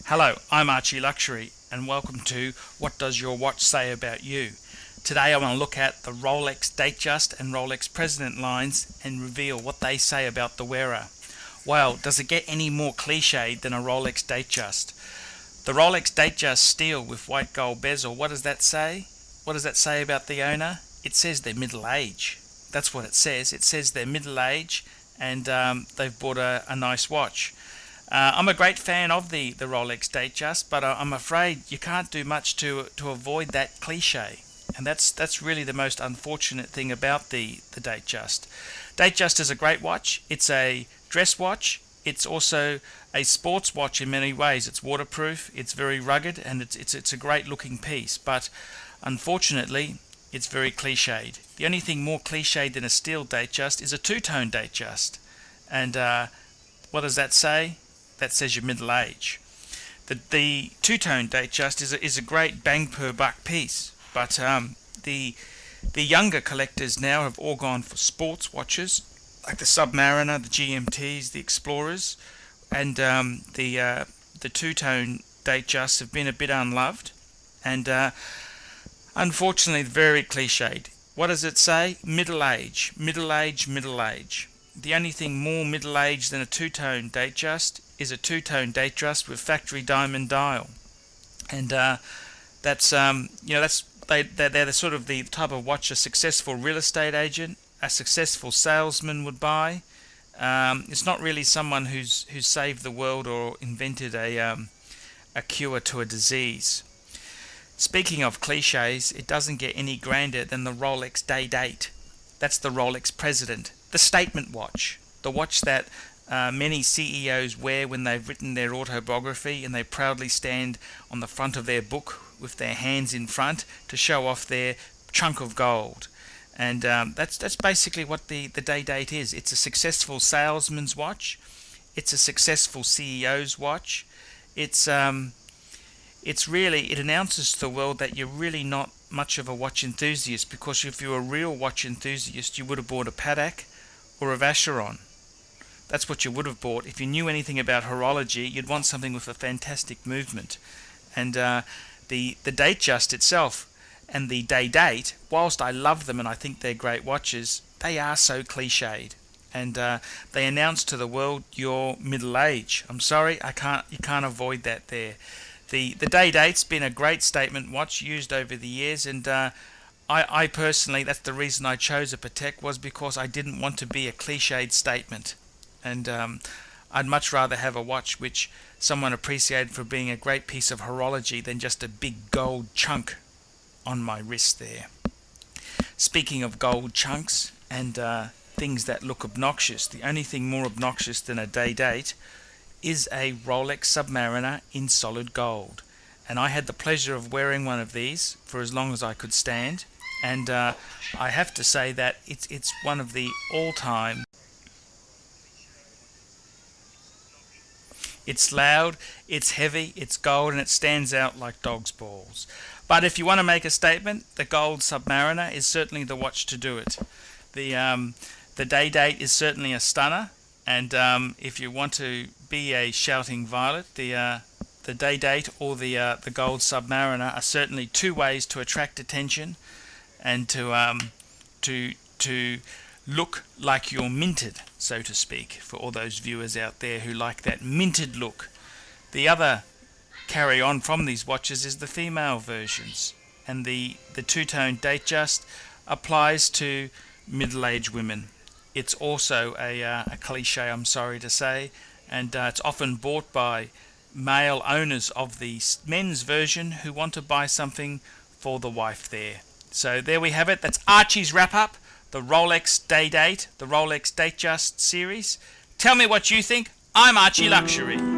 Hello, I'm ArchieLuxury and welcome to What Does Your Watch Say About You? Today I want to look at the Rolex DateJust and Rolex President lines and reveal what they say about the wearer. Well, does it get any more cliched than a Rolex DateJust? The Rolex DateJust steel with white gold bezel, what does that say? What does that say about the owner? It says they're middle age. That's what it says. It says they're middle age and they've bought a nice watch. I'm a great fan of the Rolex DateJust, but I'm afraid you can't do much to avoid that cliche. And that's really the most unfortunate thing about the DateJust. DateJust is a great watch. It's a dress watch. It's also a sports watch in many ways. It's waterproof, it's very rugged, and it's a great looking piece. But unfortunately, it's very cliched. The only thing more cliched than a steel DateJust is a two-tone DateJust. And what does that say? That says you're middle age. The two-tone DateJust is a great bang per buck piece, but the younger collectors now have all gone for sports watches like the Submariner, the GMTs, the Explorers, and the two-tone DateJusts have been a bit unloved and unfortunately very cliched. What does it say? Middle age, middle age, middle age. The only thing more middle age than a two-tone DateJust is a two-tone DateJust with factory diamond dial, and they're the sort of the type of watch a successful real estate agent, a successful salesman would buy. It's not really someone who's saved the world or invented a cure to a disease. Speaking of cliches, it doesn't get any grander than the Rolex DateDate. That's the Rolex President, the statement watch, the watch that many CEOs wear when they've written their autobiography and they proudly stand on the front of their book with their hands in front to show off their chunk of gold. And that's basically what the DateDate is. It's a successful salesman's watch. It's a successful CEO's watch. It announces to the world that you're really not much of a watch enthusiast, because if you're a real watch enthusiast, you would have bought a Patek or a Vacheron. That's what you would have bought. If you knew anything about horology, you'd want something with a fantastic movement. And the DateJust itself and the DateDate, whilst I love them and I think they're great watches, they are so cliched. And they announce to the world you're middle age. I'm sorry, you can't avoid that there. The DateDate's been a great statement watch used over the years, and I personally, that's the reason I chose a Patek, was because I didn't want to be a cliched statement. And I'd much rather have a watch which someone appreciated for being a great piece of horology than just a big gold chunk on my wrist there. Speaking of gold chunks and things that look obnoxious, the only thing more obnoxious than a DateDate is a Rolex Submariner in solid gold. And I had the pleasure of wearing one of these for as long as I could stand, and I have to say that it's one of the all-time. It's loud, it's heavy, it's gold, and it stands out like dog's balls. But if you want to make a statement, the gold Submariner is certainly the watch to do it. The DateDate is certainly a stunner, and if you want to be a shouting violet, the DateDate or the gold Submariner are certainly two ways to attract attention and to look like you're minted, so to speak, for all those viewers out there who like that minted look. The other carry on from these watches is the female versions, and the two-tone DateJust applies to middle-aged women. It's also a cliche, I'm sorry to say, and it's often bought by male owners of the men's version who want to buy something for the wife there. So there we have it. That's Archie's wrap-up. The Rolex DateDate, the Rolex DateJust series. Tell me what you think. I'm ArchieLuxury.